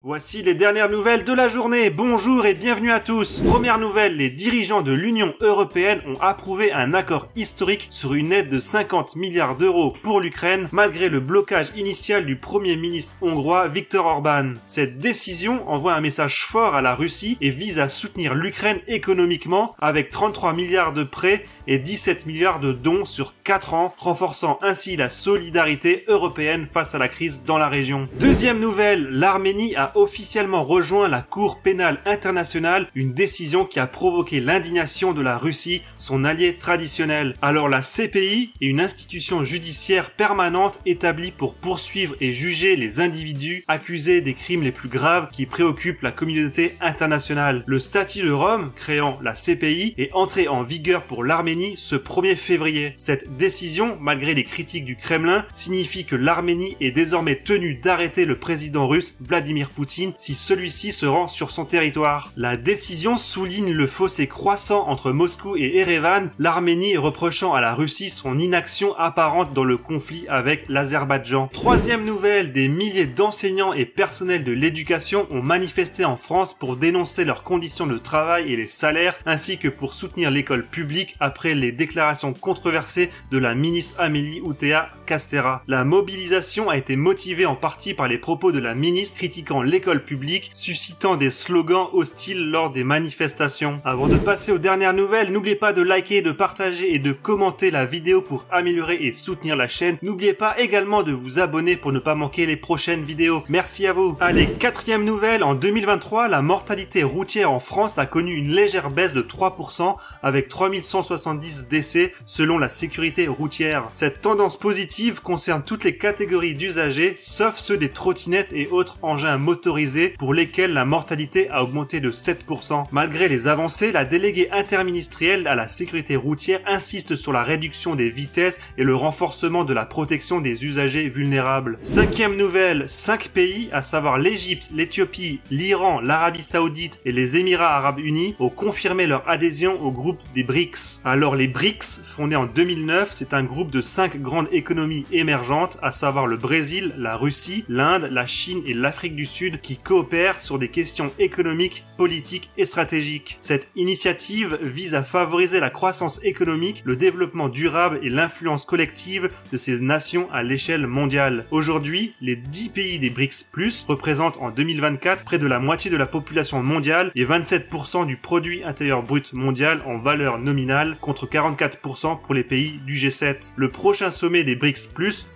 Voici les dernières nouvelles de la journée. Bonjour et bienvenue à tous. Première nouvelle, les dirigeants de l'Union européenne ont approuvé un accord historique sur une aide de 50 milliards d'euros pour l'Ukraine, malgré le blocage initial du Premier ministre hongrois Viktor Orban. Cette décision envoie un message fort à la Russie et vise à soutenir l'Ukraine économiquement avec 33 milliards de prêts et 17 milliards de dons sur 4 ans, renforçant ainsi la solidarité européenne face à la crise dans la région. Deuxième nouvelle, l'Arménie a officiellement rejoint la Cour pénale internationale, une décision qui a provoqué l'indignation de la Russie, son allié traditionnel. Alors la CPI est une institution judiciaire permanente établie pour poursuivre et juger les individus accusés des crimes les plus graves qui préoccupent la communauté internationale. Le statut de Rome, créant la CPI, est entré en vigueur pour l'Arménie ce 1er février. Cette décision, malgré les critiques du Kremlin, signifie que l'Arménie est désormais tenue d'arrêter le président russe Vladimir Poutine si celui-ci se rend sur son territoire. La décision souligne le fossé croissant entre Moscou et Erevan, l'Arménie reprochant à la Russie son inaction apparente dans le conflit avec l'Azerbaïdjan. Troisième nouvelle, des milliers d'enseignants et personnels de l'éducation ont manifesté en France pour dénoncer leurs conditions de travail et les salaires, ainsi que pour soutenir l'école publique après les déclarations controversées de la ministre Amélie Oudéa-Castéra. La mobilisation a été motivée en partie par les propos de la ministre critiquant l'école publique, suscitant des slogans hostiles lors des manifestations. Avant de passer aux dernières nouvelles, n'oubliez pas de liker, de partager et de commenter la vidéo pour améliorer et soutenir la chaîne. N'oubliez pas également de vous abonner pour ne pas manquer les prochaines vidéos. Merci à vous. Allez, quatrième nouvelle, en 2023, la mortalité routière en France a connu une légère baisse de 3% avec 3170 décès selon la sécurité routière. Cette tendance positive concerne toutes les catégories d'usagers, sauf ceux des trottinettes et autres engins motorisés pour lesquels la mortalité a augmenté de 7%. Malgré les avancées, la déléguée interministérielle à la sécurité routière insiste sur la réduction des vitesses et le renforcement de la protection des usagers vulnérables. Cinquième nouvelle, 5 pays, à savoir l'Égypte, l'Éthiopie, l'Iran, l'Arabie Saoudite et les Émirats Arabes Unis, ont confirmé leur adhésion au groupe des BRICS. Alors les BRICS, fondés en 2009, c'est un groupe de 5 grandes économies émergentes, à savoir le Brésil, la Russie, l'Inde, la Chine et l'Afrique du Sud, qui coopèrent sur des questions économiques, politiques et stratégiques. Cette initiative vise à favoriser la croissance économique, le développement durable et l'influence collective de ces nations à l'échelle mondiale. Aujourd'hui, les 10 pays des BRICS+, représentent en 2024 près de la moitié de la population mondiale et 27% du produit intérieur brut mondial en valeur nominale contre 44% pour les pays du G7. Le prochain sommet des BRICS+,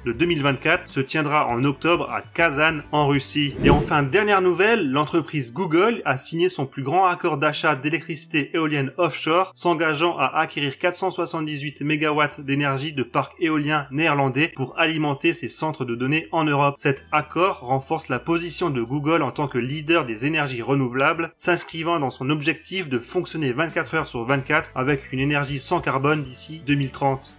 de 2024, se tiendra en octobre à Kazan en Russie. Et enfin, dernière nouvelle, l'entreprise Google a signé son plus grand accord d'achat d'électricité éolienne offshore, s'engageant à acquérir 478 MW d'énergie de parcs éoliens néerlandais pour alimenter ses centres de données en Europe. Cet accord renforce la position de Google en tant que leader des énergies renouvelables, s'inscrivant dans son objectif de fonctionner 24 heures sur 24 avec une énergie sans carbone d'ici 2030.